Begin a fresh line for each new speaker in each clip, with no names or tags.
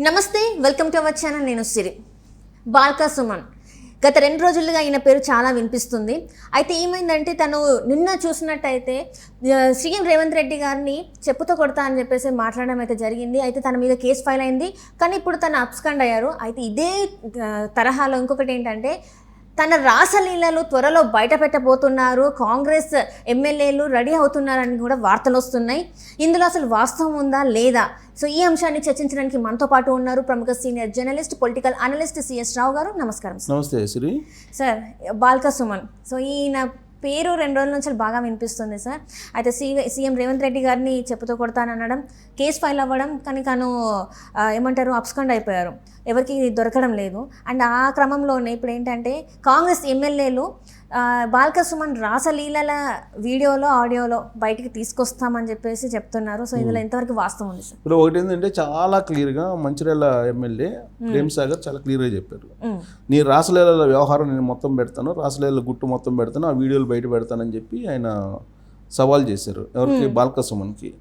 నమస్తే, welcome to our channel. నేను సిరి. బాల్కా సుమన్ గత 2 రోజులుగా ఈయన పేరు చాలా వినిపిస్తుంది. అయితే ఏమైందంటే తను నిన్న చూసినట్టయితే సీఎం రేవంత్ రెడ్డి గారిని చెప్పుతో కొడతా అని చెప్పేసి మాట్లాడడం అయితే జరిగింది. అయితే తన మీద కేసు ఫైల్ అయింది, కానీ ఇప్పుడు తను అబ్స్కాండ్ అయ్యారు. అయితే ఇదే తరహాలో ఇంకొకటి ఏంటంటే తన రాసలీలలు త్వరలో బయట పెట్టబోతున్నారు, కాంగ్రెస్ ఎమ్మెల్యేలు రెడీ అవుతున్నారని కూడా వార్తలు వస్తున్నాయి. ఇందులో అసలు వాస్తవం ఉందా లేదా? సో ఈ అంశాన్ని చర్చించడానికి మనతో పాటు ఉన్నారు ప్రముఖ senior journalist, political analyst CS Rao garu. నమస్కారం సార్.
నమస్తే శ్రీ
సార్. బాల్కా సుమన్, సో ఈయన పేరు 2 రోజుల నుంచి బాగా వినిపిస్తుంది సార్. అయితే సీఎం రేవంత్ రెడ్డి గారిని చెప్పుతో కొడతానడం, కేసు ఫైల్ అవ్వడం, కానీ తను ఏమంటారు అబ్స్కాండ్ అయిపోయారు, ఎవరికి దొరకడం లేదు. అండ్ ఆ క్రమంలోనే ఇప్పుడు ఏంటంటే కాంగ్రెస్ ఎమ్మెల్యేలు బాల్కా సుమన్ రాసలీలల వీడియోలో, ఆడియోలో బయటికి తీసుకొస్తామని చెప్పేసి చెప్తున్నారు. సో ఇందులో ఎంతవరకు వాస్తవం ఉంది సార్?
ఇప్పుడు ఒకటి ఏంటంటే చాలా క్లియర్గా మంచిర్యాల ఎమ్మెల్యే ప్రేమ్ సాగర్ చాలా క్లియర్గా చెప్పారు, నీ రాసలీలల వ్యవహారం నేను మొత్తం పెడతాను, రాసలీలల గుట్టు మొత్తం పెడతాను, ఆ వీడియోలు బయట పెడతానని చెప్పి ఆయన సవాల్ చేశారు. ఎవరికి? బాల్కా సుమన్కి.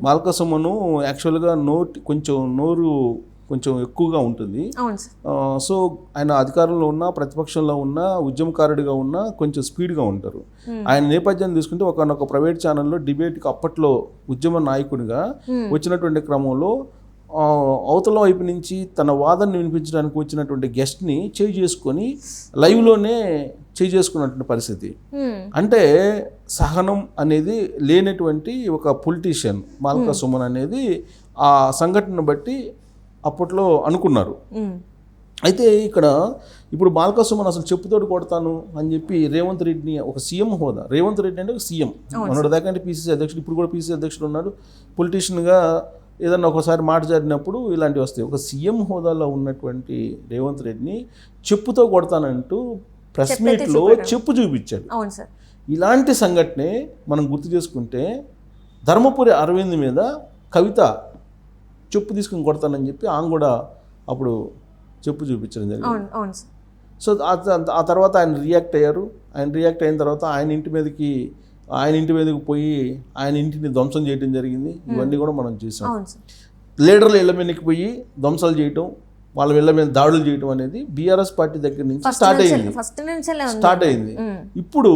బాల్కా సుమన్ యాక్చువల్గా నోరు కొంచెం ఎక్కువగా ఉంటుంది. సో ఆయన అధికారంలో ఉన్న, ప్రతిపక్షంలో ఉన్న, ఉద్యమకారుడిగా ఉన్న కొంచెం స్పీడ్గా ఉంటారు. ఆయన నేపథ్యాన్ని తీసుకుంటే ఒకనొక ప్రైవేట్ ఛానల్లో డిబేట్కి అప్పట్లో ఉద్యమ నాయకుడిగా వచ్చినటువంటి క్రమంలో అవతల వైపు నుంచి తన వాదనని వినిపించడానికి వచ్చినటువంటి గెస్ట్ని చేసుకొని లైవ్లోనే చేసుకున్నటువంటి పరిస్థితి. అంటే సహనం అనేది లేనటువంటి ఒక పొలిటీషియన్ బాల్కా సుమన్ అనేది ఆ సంఘటన బట్టి అప్పట్లో అనుకున్నారు. అయితే ఇప్పుడు బాల్కా సుమన్ అసలు చెప్పుతోటి కొడతాను అని చెప్పి రేవంత్ రెడ్డిని, ఒక సీఎం హోదా, రేవంత్ రెడ్డి అంటే ఒక సీఎం, మొన్నటి దాకా అంటే పీసీసీ అధ్యక్షుడు, ఇప్పుడు కూడా పీసీసీ అధ్యక్షుడు ఉన్నాడు. పొలిటీషియన్గా ఏదన్నా ఒకసారి మాట జరిగినప్పుడు ఇలాంటివి వస్తాయి. ఒక సీఎం హోదాలో ఉన్నటువంటి రేవంత్ రెడ్డిని చెప్పుతో కొడతానంటూ ప్రెస్ మీట్లో చెప్పు చూపించాడు. ఇలాంటి సంఘటనే మనం గుర్తు చేసుకుంటే ధర్మపురి అరవింద్ మీద కవిత చెప్పు తీసుకుని కొడతానని చెప్పి ఆమె కూడా అప్పుడు చెప్పు చూపించడం జరిగింది. సో ఆ తర్వాత ఆయన రియాక్ట్ అయ్యారు. ఆయన రియాక్ట్ అయిన తర్వాత ఆయన ఇంటి మీదకి పోయి ఆయన ఇంటిని ధ్వంసం చేయడం జరిగింది. ఇవన్నీ కూడా మనం చూసాం. లీడర్ల ఇళ్ల మీదకి పోయి ధ్వంసాలు చేయటం, వాళ్ళ ఇళ్ల మీద దాడులు చేయటం అనేది బీఆర్ఎస్ పార్టీ దగ్గర నుంచి స్టార్ట్ అయింది. ఇప్పుడు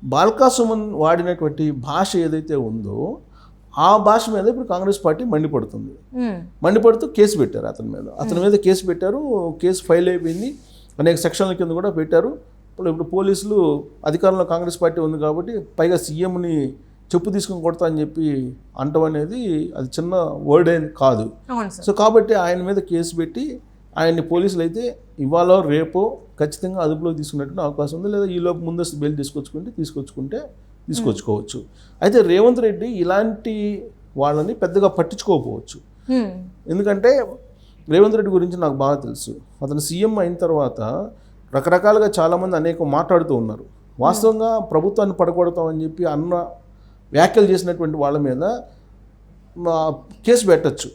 బాల్కా సుమన్ వాడినటువంటి భాష ఏదైతే ఉందో ఆ భాష మీద ఇప్పుడు కాంగ్రెస్ పార్టీ మండిపడుతూ కేసు పెట్టారు. అతని మీద కేసు పెట్టారు. కేసు ఫైల్ అయిపోయింది. అనేక సెక్షన్ల కింద కూడా పెట్టారు. ఇప్పుడు పోలీసులు, అధికారంలో కాంగ్రెస్ పార్టీ ఉంది కాబట్టి పైగా సీఎంని చెప్పు తీసుకుని కొడతా అని చెప్పి అంటం అనేది అది చిన్న వర్డ్ ఏం కాదు. సో కాబట్టి ఆయన మీద కేసు పెట్టి ఆయన్ని పోలీసులు అయితే ఇవాళ రేపో ఖచ్చితంగా అదుపులో తీసుకునేటువంటి అవకాశం ఉంది. లేదా ఈలోపు ముందస్తు బెయిల్ తీసుకొచ్చుకోవచ్చు. అయితే రేవంత్ రెడ్డి ఇలాంటి వాళ్ళని పెద్దగా పట్టించుకోకపోవచ్చు. ఎందుకంటే రేవంత్ రెడ్డి గురించి నాకు బాగా తెలుసు. అతను సీఎం అయిన తర్వాత రకరకాలుగా చాలామంది అనేక మాట్లాడుతూ ఉన్నారు. వాస్తవంగా ప్రభుత్వాన్ని పడగొడతామని చెప్పి అన్న వ్యాఖ్యలు చేసినటువంటి వాళ్ళ మీద కేసు పెట్టచ్చు,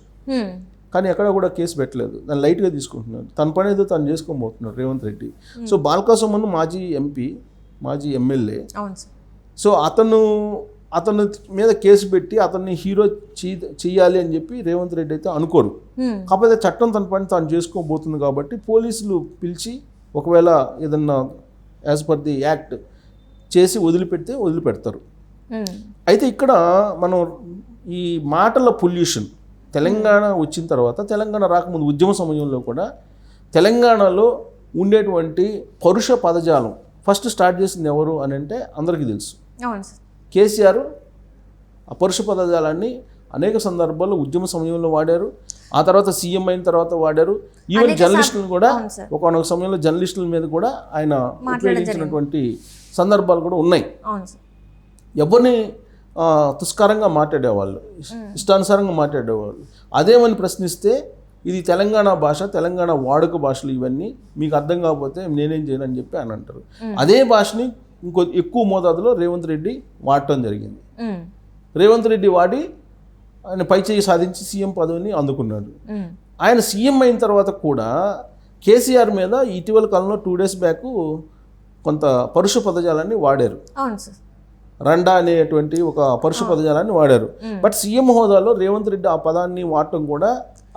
కానీ ఎక్కడ కూడా కేసు పెట్టలేదు. దాన్ని లైట్గా తీసుకుంటున్నారు. తన పని ఏదో తను చేసుకోబోతున్నాడు రేవంత్ రెడ్డి. సో బాల్కా సుమన్ మాజీ ఎంపీ, మాజీ ఎమ్మెల్యే. సో అతను మీద కేసు పెట్టి అతన్ని హీరో చెయ్యాలి అని చెప్పి రేవంత్ రెడ్డి అయితే అనుకోరు. కాకపోతే చట్టం తన పని తాను చేసుకోబోతుంది కాబట్టి పోలీసులు పిలిచి ఒకవేళ ఏదన్నా యాజ్ పర్ ది యాక్ట్ చేసి వదిలిపెడతారు. అయితే ఇక్కడ మనం ఈ మాటల పొల్యూషన్, తెలంగాణ వచ్చిన తర్వాత, తెలంగాణ రాకముందు ఉద్యమ సమయంలో కూడా తెలంగాణలో ఉండేటువంటి పరుష పదజాలం ఫస్ట్ స్టార్ట్ చేసింది ఎవరు అని అంటే అందరికీ తెలుసు. కేసీఆర్ ఆ పరుష పదజాలాన్ని అనేక సందర్భాల్లో ఉద్యమ సమయంలో వాడారు. ఆ తర్వాత సీఎం అయిన తర్వాత వాడారు. ఈవెన్ జర్నలిస్టులు కూడా ఒకనొక సమయంలో జర్నలిస్టుల మీద కూడా ఆయన ఉపయోగించినటువంటి సందర్భాలు కూడా ఉన్నాయి. ఎవరిని తుస్కారంగా మాట్లాడేవాళ్ళు, ఇష్టానుసారంగా మాట్లాడేవాళ్ళు. అదేమని ప్రశ్నిస్తే ఇది తెలంగాణ భాష, తెలంగాణ వాడుక భాషలు, ఇవన్నీ మీకు అర్థం కాకపోతే నేనేం చేయను అని చెప్పి అని అంటారు. అదే భాషని ఇంకో ఎక్కువ మోతాదులో రేవంత్ రెడ్డి వాడటం జరిగింది. రేవంత్ రెడ్డి వాడి ఆయన పైచేయి సాధించి సీఎం పదవిని అందుకున్నాడు. ఆయన సీఎం అయిన తర్వాత కూడా కేసీఆర్ మీద ఇటీవల కాలంలో 2 days బ్యాక్ కొంత పరుష పదజాలాన్ని వాడారు. రండా అనేటువంటి ఒక పరుష పదజాలాన్ని వాడారు. బట్ సీఎం హోదాలో రేవంత్ రెడ్డి ఆ పదాన్ని వాడటం కూడా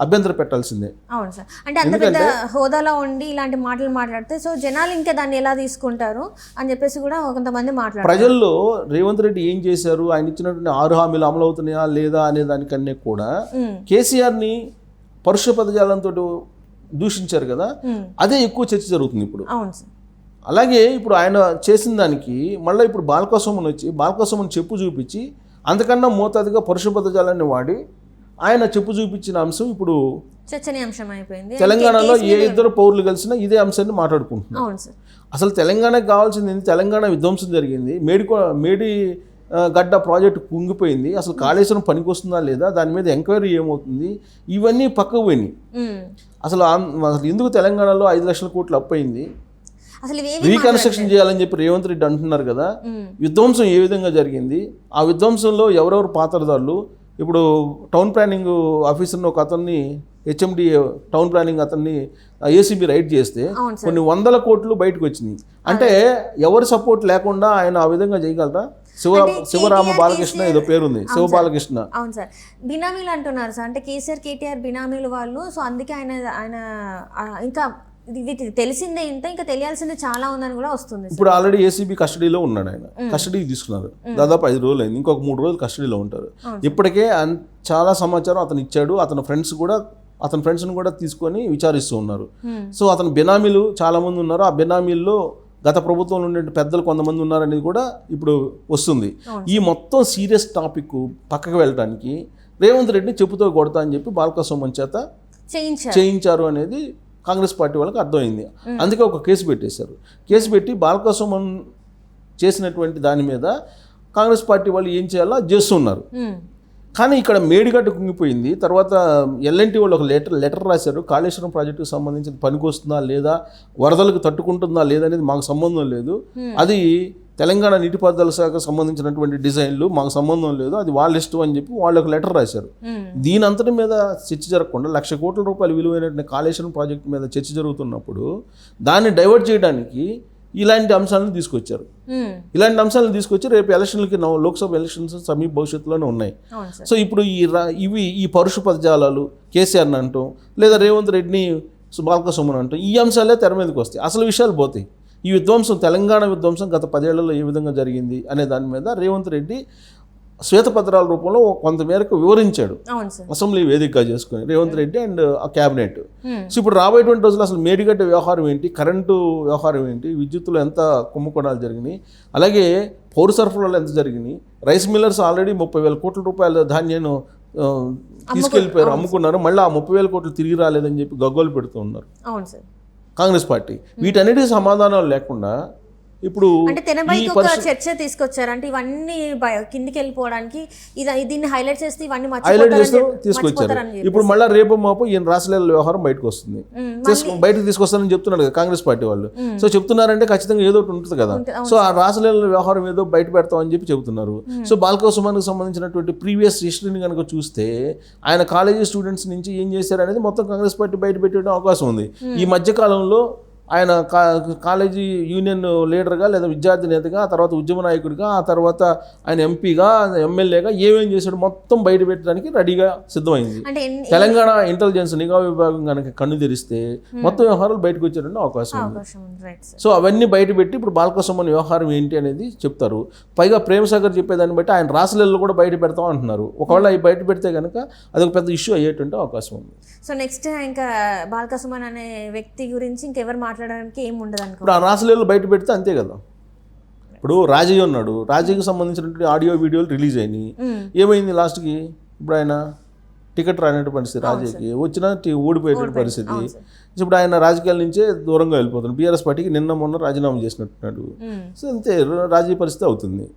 అభ్యంతరం పెట్టాల్సిందే.
అవును సార్, అంటే అంత పెద్ద హోదాలో ఉండి ఇలాంటి మాటలు మాట్లాడితే సో జనాలు ఇంకా దాన్ని ఎలా తీసుకుంటారు అని చెప్పేసి కూడా కొంతమంది మాట్లాడారు.
ప్రజల్లో రేవంత్ రెడ్డి ఏం చేశారు, ఆయన ఇచ్చినటువంటి 6 హామీలు అమలు అవుతున్నాయా లేదా అనే దానికన్నా కూడా కేసీఆర్ని పరుష పదజాలంతో దూషించారు కదా, అదే ఎక్కువ చర్చ జరుగుతుంది ఇప్పుడు.
అవును సార్.
అలాగే ఇప్పుడు ఆయన చేసిన దానికి మళ్ళీ ఇప్పుడు బాల్కసుమన్ వచ్చి బాల్కసుమన్ చెప్పు చూపించి అంతకన్నా మోతాదుగా పరుష పదజాలాన్ని వాడి ఆయన చెప్పు చూపించిన అంశం ఇప్పుడు
చర్చనీయాంశం అయిపోయింది.
తెలంగాణలో ఏ ఇద్దరు పౌరులు కలిసినా ఇదే అంశాన్ని మాట్లాడుకుంటున్నారు.
అవును సార్.
అసలు తెలంగాణకు కావాల్సింది తెలంగాణ విధ్వంసం జరిగింది, మేడి గడ్డ ప్రాజెక్టు కుంగిపోయింది, అసలు కాళేశ్వరం పనికొస్తుందా లేదా, దాని మీద ఎంక్వైరీ ఏమవుతుంది, ఇవన్నీ పక్కకు పోయినాయి. అసలు ఎందుకు తెలంగాణలో 5 లక్షల కోట్లు అప్పయింది,
అసలు
రీకన్స్ట్రక్షన్ చేయాలని చెప్పి రేవంత్ రెడ్డి అంటున్నారు కదా, విధ్వంసం ఏ విధంగా జరిగింది, ఆ విధ్వంసంలో ఎవరెవరు పాత్రదారులు. ఇప్పుడు టౌన్ ప్లానింగ్ ఆఫీసర్ని ఒక అతన్ని హెచ్ఎండి టౌన్ ప్లానింగ్ అతన్ని ఏసీబీ రైడ్ చేస్తే కొన్ని 100 కోట్లు బయటకు వచ్చినాయి. అంటే ఎవరి సపోర్ట్ లేకుండా ఆయన ఆ విధంగా చేయగలరా? శివరామ బాలకృష్ణ ఏదో పేరుంది, శివ బాలకృష్ణ.
అవును సార్, బినామీలు అంటున్నారు సార్, అంటే కేసీఆర్ కేటీఆర్ బినామీలు వాళ్ళు. సో అందుకే ఆయన ఇంకా వీటికి తెలిసిందే ఇంత, ఇంకా తెలియాల్సిందే చాలా ఉందని కూడా వస్తుంది.
ఇప్పుడు ఆల్రెడీ ఏసీబీ కస్టడీలో ఉన్నాడు, ఆయన కస్టడీకి తీసుకున్నారు, దాదాపు 5 రోజులు అయింది, ఇంకొక 3 రోజులు కస్టడీలో ఉంటారు. ఇప్పటికే చాలా సమాచారం అతను ఇచ్చాడు, అతని ఫ్రెండ్స్ని కూడా తీసుకొని విచారిస్తూ ఉన్నారు. సో అతని బినామీలు చాలా మంది ఉన్నారు, ఆ బినామీల్లో గత ప్రభుత్వంలో ఉండే పెద్దలు కొంతమంది ఉన్నారనేది కూడా ఇప్పుడు వస్తుంది. ఈ మొత్తం సీరియస్ టాపిక్ పక్కకు వెళ్ళడానికి రేవంత్ రెడ్డిని చెప్పుతో కొడతా అని చెప్పి బాల్కసుమన్ చేత చేయించారు అనేది కాంగ్రెస్ పార్టీ వాళ్ళకి అర్థమైంది. అందుకే ఒక కేసు పెట్టేశారు. కేసు పెట్టి బాల్కసుమన్ చేసినటువంటి దాని మీద కాంగ్రెస్ పార్టీ వాళ్ళు ఏం చేయాలో చేస్తున్నారు. కానీ ఇక్కడ మేడిగడ్డ కుంగిపోయింది, తర్వాత ఎల్ఎన్టీ వాళ్ళు ఒక లెటర్ రాశారు, కాళేశ్వరం ప్రాజెక్టుకు సంబంధించిన పనికి వస్తుందా లేదా, వరదలకు తట్టుకుంటుందా లేదా అనేది మాకు సంబంధం లేదు, అది తెలంగాణ నీటిపారుదల శాఖకు సంబంధించినటువంటి డిజైన్లు, మాకు సంబంధం లేదు, అది వాళ్ళ ఇష్టం అని చెప్పి వాళ్ళు ఒక లెటర్ రాశారు. దీని అంతటి మీద చర్చ జరగకుండా 1,00,000 కోట్ల రూపాయలు విలువైనటువంటి కాళేశ్వరం ప్రాజెక్టు మీద చర్చ జరుగుతున్నప్పుడు దాన్ని డైవర్ట్ చేయడానికి ఇలాంటి అంశాలను తీసుకొచ్చారు. ఇలాంటి అంశాలను తీసుకొచ్చి రేపు ఎలక్షన్లకి లోక్సభ ఎలక్షన్స్ సమీప భవిష్యత్తులోనే ఉన్నాయి. సో ఇప్పుడు ఈ పరుష పదజాలాలు కేసీఆర్ని అంటాం, లేదా రేవంత్ రెడ్డిని బాల్కసుమన్ అంటాం, ఈ అంశాలే తెర మీదకి వస్తాయి, అసలు విషయాలు పోతాయి. ఈ విధ్వంసం, తెలంగాణ విధ్వంసం గత 10 ఏళ్లలో ఏ విధంగా జరిగింది అనే దాని మీద రేవంత్ రెడ్డి శ్వేతపత్రాల రూపంలో కొంతమేరకు వివరించాడు, అసెంబ్లీ వేదికగా చేసుకుని రేవంత్ రెడ్డి అండ్ ఆ క్యాబినెట్. సో ఇప్పుడు రాబోయేటువంటి రోజులు అసలు మేడిగడ్డ వ్యవహారం ఏంటి, కరెంటు వ్యవహారం ఏంటి, విద్యుత్తులో ఎంత కుంభకోణాలు జరిగినాయి, అలాగే పౌర సరఫరాలు ఎంత జరిగినాయి, రైస్ మిల్లర్స్ ఆల్రెడీ 30,000 కోట్ల రూపాయల ధాన్యాన్ని తీసుకెళ్ళిపోయారు, అమ్ముకున్నారు, మళ్ళీ ఆ 30,000 కోట్లు తిరిగి రాలేదని చెప్పి గగ్గోలు పెడుతూ ఉన్నారు కాంగ్రెస్ పార్టీ. వీటన్నిటికీ సమాధానాలు లేకుండా ఇప్పుడు
చర్చ తీసుకొచ్చారు, అంటే ఇవన్నీ కిందికి వెళ్ళిపోవడానికి దీన్ని హైలైట్ చేస్తే ఇవన్నీ
తీసుకొచ్చారు. ఇప్పుడు మళ్ళీ రేపు మాపు ఈయన రాసలీల వ్యవహారం బయటకు వస్తుంది, బయటకు తీసుకొస్తానని చెప్తున్నాడు కదా కాంగ్రెస్ పార్టీ వాళ్ళు. సో చెప్తున్నారంటే ఖచ్చితంగా ఏదో ఒకటి ఉంటుంది కదా. సో ఆ రాసలీల వ్యవహారం ఏదో బయట పెడతామని చెప్పి చెబుతున్నారు. సో బాల్కసుమన్కి సంబంధించినటువంటి ప్రీవియస్ హిస్టరీని కనుక చూస్తే ఆయన కాలేజీ స్టూడెంట్స్ నుంచి ఏం చేశారు అనేది మొత్తం కాంగ్రెస్ పార్టీ బయట పెట్టే అవకాశం ఉంది. ఈ మధ్యకాలంలో ఆయన కాలేజీ యూనియన్ లీడర్గా లేదా విద్యార్థి నేతగా, ఆ తర్వాత ఉద్యమ నాయకుడిగా, ఆ తర్వాత ఆయన ఎంపీగా, ఎమ్మెల్యేగా ఏమేం చేశాడు మొత్తం బయట పెట్టడానికి రెడీగా సిద్ధమైంది. తెలంగాణ ఇంటెలిజెన్స్ నిఘా విభాగం కనుక కన్ను తెరిస్తే మొత్తం వ్యవహారాలు బయటకు వచ్చేటువంటి అవకాశం ఉంది. సో అవన్నీ బయట పెట్టి ఇప్పుడు బాల్కసుమన్ వ్యవహారం ఏంటి అనేది చెప్తారు. పైగా ప్రేమసాగర్ చెప్పేదాన్ని బట్టి ఆయన రాసలీలలో కూడా బయట పెడతాం అంటున్నారు. ఒకవేళ అవి బయట పెడితే కనుక అది ఒక పెద్ద ఇష్యూ అయ్యేటువంటి అవకాశం ఉంది.
సో నెక్స్ట్ ఇంకా బాల్కసుమన్ అనే వ్యక్తి గురించి ఇంకెవరు మాట్లాడడానికి ఏం ఉండదు అనుకో.
ఇప్పుడు ఆ రాసలీలలో బయట పెడితే అంతే కదా. ఇప్పుడు రాజయ్య ఉన్నాడు, రాజయ్యకి సంబంధించినటువంటి ఆడియో వీడియోలు రిలీజ్ అయినాయి. ఏమైంది లాస్ట్కి? ఇప్పుడు ఆయన టికెట్ రానటువంటి పరిస్థితి, రాజయ్యకి వచ్చినా ఓడిపోయేటువంటి పరిస్థితి. ఇప్పుడు ఆయన రాజకీయాల నుంచే దూరంగా వెళ్ళిపోతున్నాడు. బీఆర్ఎస్ పార్టీకి నిన్న మొన్న రాజీనామా చేసినట్టున్నాడు. సో అంతే రాజకీయ పరిస్థితి అవుతుంది.